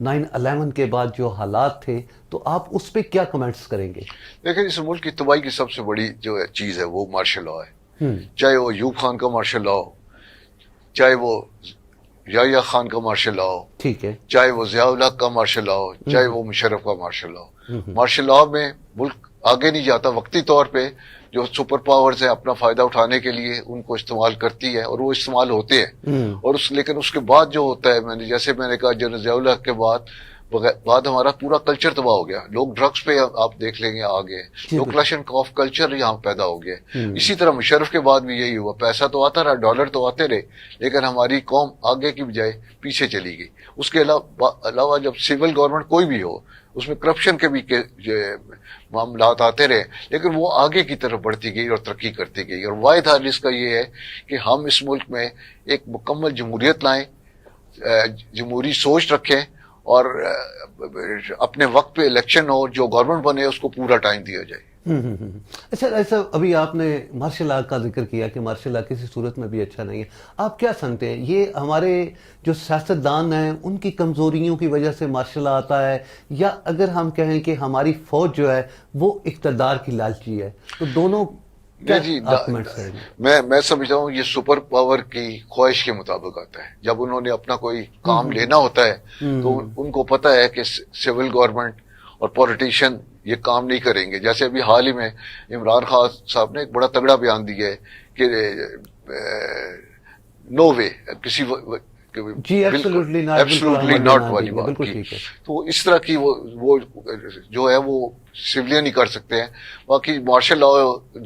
9/11 کے بعد جو حالات تھے تو آپ اس پہ کیا کمنٹس کریں گے؟ دیکھیں اس ملک کی تباہی کی سب سے بڑی جو چیز ہے وہ مارشل لا ہے. چاہے وہ ایوب خان کا مارشل لا ہو, چاہے وہ یحییٰ خان کا مارشل لا ہو, ٹھیک ہے, چاہے وہ ضیاء الحق کا مارشل لا ہو, چاہے وہ مشرف کا مارشل لا ہو. مارشل لا میں ملک آگے نہیں جاتا. وقتی طور پہ جو سپر پاورز ہیں اپنا فائدہ اٹھانے کے لیے ان کو استعمال کرتی ہے اور وہ استعمال ہوتے ہیں. اور لیکن اس کے بعد جو ہوتا ہے, جیسے میں نے کہا جنرل ضیاء الحق کے بعد ہمارا پورا کلچر تباہ ہو گیا. لوگ ڈرگس پہ آپ دیکھ لیں گے آگے, لوگ کلشن کاف کلچر یہاں پیدا ہو گیا. اسی طرح مشرف کے بعد بھی یہی ہوا. پیسہ تو آتا رہا, ڈالر تو آتے رہے, لیکن ہماری قوم آگے کی بجائے پیچھے چلی گئی. اس کے علاوہ جب سول گورنمنٹ کوئی بھی ہو اس میں کرپشن کے بھی معاملات آتے رہے, لیکن وہ آگے کی طرف بڑھتی گئی اور ترقی کرتی گئی. اور واحد حل اس کا یہ ہے کہ ہم اس ملک میں ایک مکمل جمہوریت لائیں, جمہوری سوچ رکھیں اور اپنے وقت پہ الیکشن ہو, جو گورنمنٹ بنے اس کو پورا ٹائم دیا جائے. اچھا, ایسا ابھی آپ نے مارشل لا کا ذکر کیا کہ مارشل لا کسی صورت میں بھی اچھا نہیں ہے. آپ کیا سمجھتے ہیں یہ ہمارے جو سیاستدان ہیں ان کی کمزوریوں کی وجہ سے مارشل لا آتا ہے, یا اگر ہم کہیں کہ ہماری فوج جو ہے وہ اقتدار کی لالچی ہے, تو دونوں جی میں سمجھتا ہوں یہ سپر پاور کی خواہش کے مطابق آتا ہے. جب انہوں نے اپنا کوئی کام لینا ہوتا ہے تو ان کو پتا ہے کہ سول گورنمنٹ اور پولیٹیشین یہ کام نہیں کریں گے. جیسے ابھی حال ہی میں عمران خان صاحب نے ایک بڑا تگڑا بیان دیا ہے کہ نو وے, کسی جی ایبسولوٹلی ناٹ والی بات کی. تو اس طرح کی وہ جو ہے وہ سویلین ہی کر سکتے ہیں. باقی مارشل لا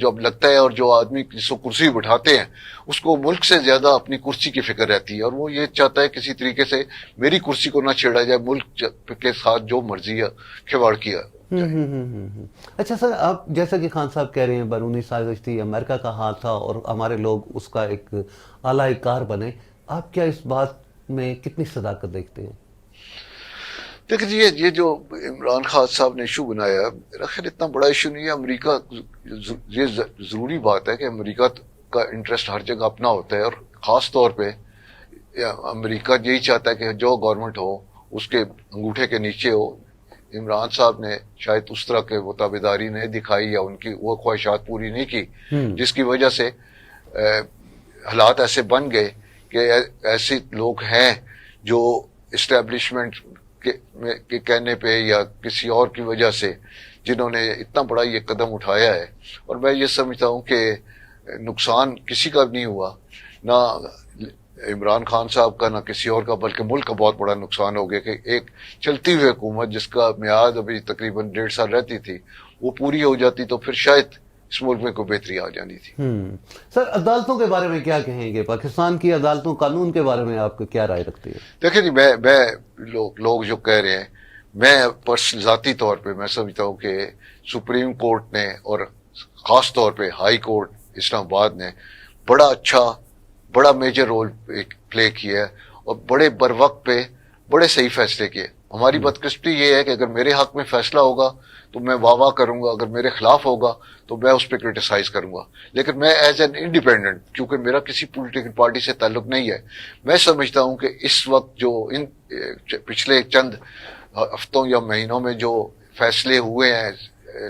جب لگتا ہے اور جو آدمی جس کو کرسی بٹھاتے ہیں اس کو ملک سے زیادہ اپنی کرسی کی فکر رہتی ہے, اور وہ یہ چاہتا ہے کسی طریقے سے میری کرسی کو نہ چھیڑا جائے, ملک کے ساتھ جو مرضی ہے کھیواڑ کیا. اچھا سر, آپ جیسا کہ خان صاحب کہہ رہے ہیں بیرونی سازش تھی, امریکہ کا ہاتھ تھا اور ہمارے لوگ اس کا ایک اعلیٰ کار بنے, آپ کیا اس بات میں کتنی صداقت دیکھتے ہیں؟ دیکھیں جی یہ جو عمران خان صاحب نے ایشو بنایا, میرا خیال اتنا بڑا ایشو نہیں ہے. امریکہ, یہ ضروری بات ہے کہ امریکہ کا انٹرسٹ ہر جگہ اپنا ہوتا ہے, اور خاص طور پہ امریکہ یہی چاہتا ہے کہ جو گورنمنٹ ہو اس کے انگوٹھے کے نیچے ہو. عمران صاحب نے شاید اس طرح کے وہ تابعداری نہیں دکھائی یا ان کی وہ خواہشات پوری نہیں کی, جس کی وجہ سے حالات ایسے بن گئے کہ ایسے لوگ ہیں جو اسٹیبلشمنٹ کے کہنے پہ یا کسی اور کی وجہ سے جنہوں نے اتنا بڑا یہ قدم اٹھایا ہے. اور میں یہ سمجھتا ہوں کہ نقصان کسی کا نہیں ہوا, نہ عمران خان صاحب کا نہ کسی اور کا, بلکہ ملک کا بہت بڑا نقصان ہو گیا کہ ایک چلتی ہوئی حکومت جس کا میعاد ابھی تقریباً 1.5 سال رہتی تھی وہ پوری ہو جاتی تو پھر شاید اس ملک میں کوئی بہتری آ جانی تھی. سر عدالتوں کے بارے میں کیا کہیں گے؟ پاکستان کی عدالتوں قانون کے بارے میں آپ کو کیا رائے رکھتی ہے؟ دیکھیں جی میں لوگ جو کہہ رہے ہیں, میں ذاتی طور پہ میں سمجھتا ہوں کہ سپریم کورٹ نے اور خاص طور پہ ہائی کورٹ اسلام آباد نے بڑا میجر رول پلے کیا ہے, اور بڑے بر وقت پہ بڑے صحیح فیصلے کیے. ہماری بدقسمتی یہ ہے کہ اگر میرے حق میں فیصلہ ہوگا تو میں واہ کروں گا, اگر میرے خلاف ہوگا تو میں اس پہ کرٹیسائز کروں گا. لیکن میں ایز این انڈیپینڈنٹ, کیونکہ میرا کسی پولیٹیکل پارٹی سے تعلق نہیں ہے, میں سمجھتا ہوں کہ اس وقت جو ان پچھلے چند ہفتوں یا مہینوں میں جو فیصلے ہوئے ہیں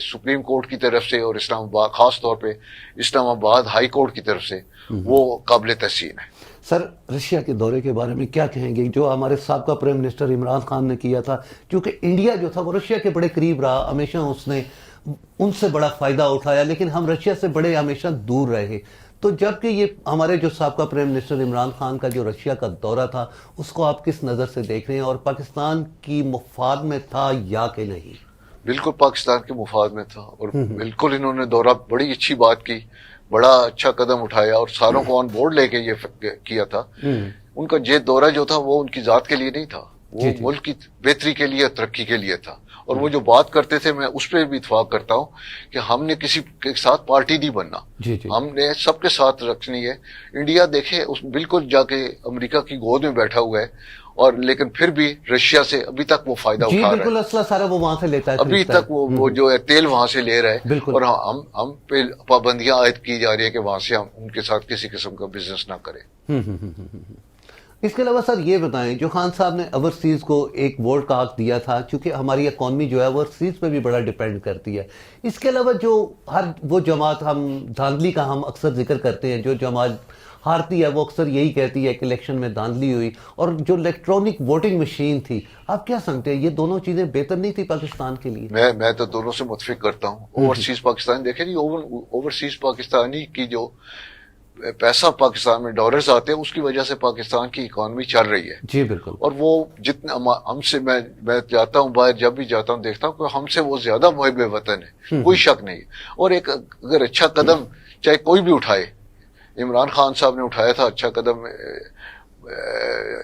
سپریم کورٹ کی طرف سے اور اسلام آباد خاص طور پہ اسلام آباد ہائی کورٹ کی طرف سے, وہ قابل تحسین ہے. سر رشیا کے دورے کے بارے میں کیا کہیں گے جو ہمارے سابقہ پرائم منسٹر عمران خان نے کیا تھا؟ کیونکہ انڈیا جو تھا وہ رشیا کے بڑے قریب رہا, ہمیشہ اس نے ان سے بڑا فائدہ اٹھایا, لیکن ہم رشیا سے بڑے ہمیشہ دور رہے. تو جبکہ یہ ہمارے جو سابقہ پرائم منسٹر عمران خان کا جو رشیا کا دورہ تھا اس کو آپ کس نظر سے دیکھ رہے ہیں, اور پاکستان کی مفاد میں تھا یا کہ نہیں؟ بالکل پاکستان کے مفاد میں تھا, اور بالکل انہوں نے دورہ بڑی اچھی بات کی, بڑا اچھا قدم اٹھایا اور ساروں کو آن بورڈ لے کے یہ کیا تھا. ان کا یہ دورہ جو تھا وہ ان کی ذات کے لیے نہیں تھا, وہ ملک کی بہتری کے لیے, ترقی کے لیے تھا. اور وہ جو بات کرتے تھے میں اس پہ بھی اتفاق کرتا ہوں کہ ہم نے کسی کے ساتھ پارٹی نہیں بننا, ہم نے سب کے ساتھ رکھنی ہے. انڈیا دیکھے بالکل جا کے امریکہ کی گود میں بیٹھا ہوا ہے, اور لیکن پھر بھی رشیا سے ابھی تک وہ فائدہ اٹھا رہا ہے. بالکل اسلحہ سارا وہ وہاں سے لیتا ہے, ابھی تک وہ جو ہے تیل وہاں سے لے رہا ہے, اور ہم پہ پابندیاں عائد کی جا رہی ہے کہ وہاں سے ہم ان کے ساتھ کسی قسم کا بزنس نہ کریں. اس کے علاوہ سر یہ بتائیں، جو خان صاحب نے اوورسیز کو ایک ووٹ کا حق دیا تھا، چونکہ ہماری اکانومی جو ہے اوورسیز پہ بھی بڑا ڈیپینڈ کرتی ہے، اس کے علاوہ جو ہر وہ جماعت ہم دھاندلی کا ہم اکثر ذکر کرتے ہیں، جو جماعت ہارتی ہے وہ اکثر یہی کہتی ہے کہ الیکشن میں دھاندلی ہوئی، اور جو الیکٹرانک ووٹنگ مشین تھی، آپ کیا سمجھتے ہیں یہ دونوں چیزیں بہتر نہیں تھی پاکستان کے لیے؟ میں تو دونوں سے متفق کرتا ہوں. اوورسیز پاکستانی دیکھیں جی، اوورسیز پاکستانی کی جو پیسہ پاکستان میں ڈالرز آتے ہیں، اس کی وجہ سے پاکستان کی اکانومی چل رہی ہے. جی بالکل. اور وہ جتنا ہم سے، میں جاتا ہوں باہر، جب بھی جاتا ہوں دیکھتا ہوں کہ ہم سے وہ زیادہ محب وطن ہے، کوئی شک نہیں. اور ایک اگر اچھا قدم چاہے کوئی بھی اٹھائے، عمران خان صاحب نے اٹھایا تھا اچھا قدم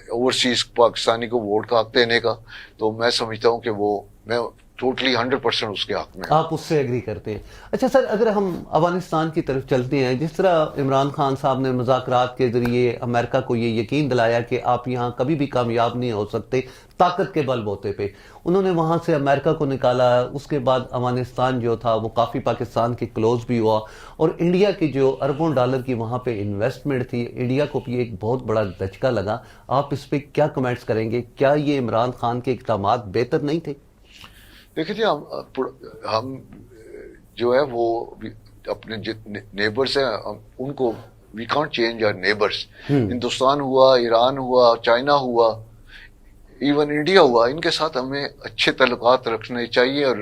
اوورسیز پاکستانی کو ووٹ کا حق دینے کا، تو میں سمجھتا ہوں کہ وہ میں ٹوٹلی 100% اس کے حق میں. آپ اس سے ایگری کرتے ہیں؟ اچھا سر، اگر ہم افغانستان کی طرف چلتے ہیں، جس طرح عمران خان صاحب نے مذاکرات کے ذریعے امریکہ کو یہ یقین دلایا کہ آپ یہاں کبھی بھی کامیاب نہیں ہو سکتے طاقت کے بل بوتے پہ، انہوں نے وہاں سے امریکہ کو نکالا. اس کے بعد افغانستان جو تھا وہ کافی پاکستان کے کلوز بھی ہوا، اور انڈیا کی جو اربوں ڈالر کی وہاں پہ انویسٹمنٹ تھی، انڈیا کو بھی ایک بہت بڑا دھچکا لگا. آپ اس پہ کیا کمنٹس کریں گے؟ کیا یہ عمران خان کے اقدامات بہتر نہیں تھے؟ دیکھیں جی، ہم جو ہے وہ اپنے نیبرز ہیں، ان کو we can't change our neighbours. Hindustan ہوا، ایران ہوا، چائنا ہوا، ایون انڈیا ہوا، ان کے ساتھ ہمیں اچھے تعلقات رکھنے چاہیے، اور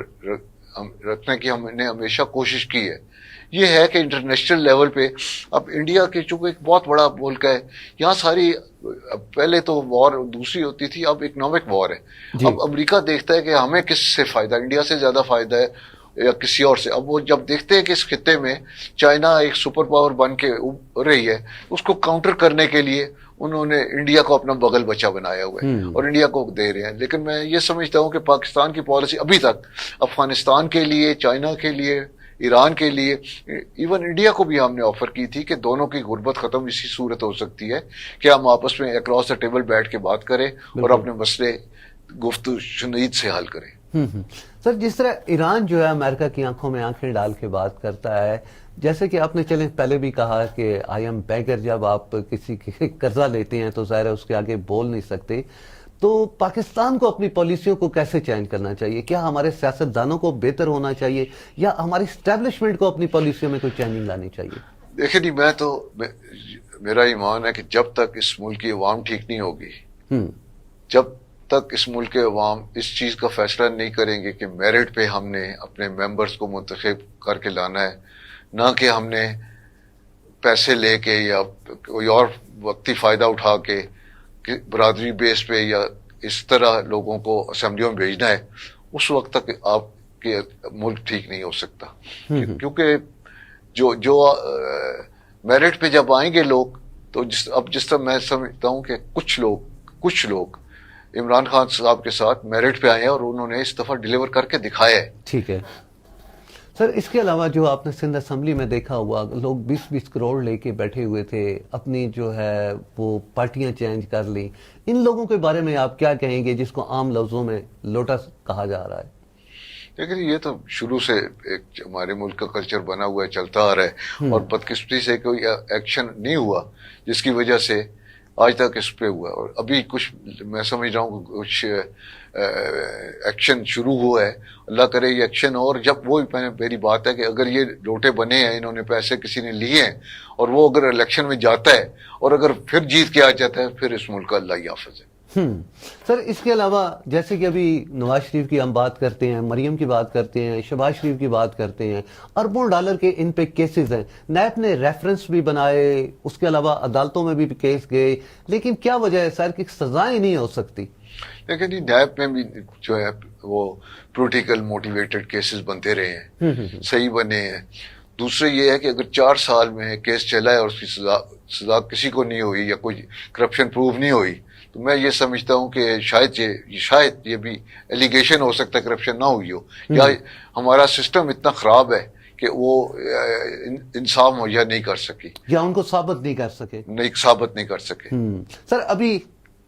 رکھنے کی ہم نے ہمیشہ کوشش کی ہے. یہ ہے کہ انٹرنیشنل لیول پہ اب انڈیا کے چونکہ ایک بہت بڑا ملک ہے، یہاں ساری پہلے تو وار دوسری ہوتی تھی، اب اکنامک وار ہے. اب امریکہ دیکھتا ہے کہ ہمیں کس سے فائدہ، انڈیا سے زیادہ فائدہ ہے یا کسی اور سے. اب وہ جب دیکھتے ہیں کہ اس خطے میں چائنا ایک سپر پاور بن کے ابھر رہی ہے، اس کو کاؤنٹر کرنے کے لیے انہوں نے انڈیا کو اپنا بغل بچہ بنایا ہوا ہے اور انڈیا کو دے رہے ہیں. لیکن میں یہ سمجھتا ہوں کہ پاکستان کی پالیسی ابھی تک افغانستان کے لیے، چائنا کے لیے، ایران کے لیے، ایون انڈیا کو بھی ہم نے آفر کی تھی کہ دونوں کی غربت ختم اسی صورت ہو سکتی ہے کہ ہم آپس میں اکراس دا ٹیبل بیٹھ کے بات کریں اور اپنے مسئلے گفتگو شنید سے حل کریں. سر، جس طرح ایران جو ہے امریکہ کی آنکھوں میں آنکھیں ڈال کے بات کرتا ہے، جیسے کہ آپ نے چلیں پہلے بھی کہا کہ آئی ایم بیگر، جب آپ کسی کے قرضہ لیتے ہیں تو ظاہر ہے اس کے آگے بول نہیں سکتے، تو پاکستان کو اپنی پالیسیوں کو کیسے چینج کرنا چاہیے؟ کیا ہمارے سیاستدانوں کو بہتر ہونا چاہیے، یا ہماری اسٹیبلشمنٹ کو اپنی پالیسیوں میں کوئی چینجنگ لانی چاہیے؟ دیکھیں جی، میرا ایمان ہے کہ جب تک اس ملک کی عوام ٹھیک نہیں ہوگی، جب تک اس ملک کے عوام اس چیز کا فیصلہ نہیں کریں گے کہ میرٹ پہ ہم نے اپنے ممبرز کو منتخب کر کے لانا ہے، نہ کہ ہم نے پیسے لے کے یا کوئی اور وقتی فائدہ اٹھا کے برادری بیس پہ یا اس طرح لوگوں کو اسمبلیوں میں بھیجنا ہے، اس وقت تک آپ کے ملک ٹھیک نہیں ہو سکتا. کیونکہ جو میرٹ پہ جب آئیں گے لوگ، تو جس طرح میں سمجھتا ہوں کہ کچھ لوگ عمران خان صاحب کے ساتھ میرٹ پہ آئے ہیں اور انہوں نے اس دفعہ ڈیلیور کر کے دکھایا ہے. ٹھیک ہے سر. اس کے علاوہ جو آپ نے سندھ اسمبلی میں دیکھا ہوا، لوگ 20-20 کروڑ لے کے بیٹھے ہوئے تھے، اپنی جو ہے وہ پارٹیاں چینج کر لیں، ان لوگوں کے بارے میں آپ کیا کہیں گے جس کو عام لفظوں میں لوٹا کہا جا رہا ہے؟ لیکن یہ تو شروع سے ایک ہمارے ملک کا کلچر بنا ہوا ہے، چلتا آ رہا ہے، اور بدقسمتی سے کوئی ایکشن نہیں ہوا جس کی وجہ سے آج تک اس پہ ہوا. اور ابھی کچھ میں سمجھ رہا ہوں کچھ ایکشن شروع ہوا ہے، اللہ کرے یہ ایکشن. اور جب وہ میری بات ہے کہ اگر یہ لوٹے بنے ہیں، انہوں نے پیسے کسی نے لیے ہیں، اور وہ اگر الیکشن میں جاتا ہے اور اگر پھر جیت کے آ جاتا ہے، پھر اس ملک کا اللہ ہی حافظ ہے. سر، اس کے علاوہ جیسے کہ ابھی نواز شریف کی ہم بات کرتے ہیں، مریم کی بات کرتے ہیں، شہباز شریف کی بات کرتے ہیں، اربوں ڈالر کے ان پہ کیسز ہیں، نیب نے ریفرنس بھی بنائے، اس کے علاوہ عدالتوں میں بھی کیس گئے، لیکن کیا وجہ ہے سر کہ سزائیں نہیں ہو سکتی؟ لیکن نیب میں بھی جو ہے وہ پولیٹیکل موٹیویٹڈ کیسز بنتے رہے ہیں، صحیح بنے ہیں. دوسرے یہ ہے کہ اگر 4 سال میں کیس چلا ہے اور اس کی سزا کسی کو نہیں ہوئی یا کوئی کرپشن پروو نہیں ہوئی، تو میں یہ سمجھتا ہوں کہ شاید یہ بھی ایلیگیشن ہو سکتا ہے کرپشن نہ ہوئی ہو، یا ہمارا سسٹم اتنا خراب ہے کہ وہ انصاف مہیا نہیں کر سکی، یا ان کو ثابت نہیں کر سکے. سر ابھی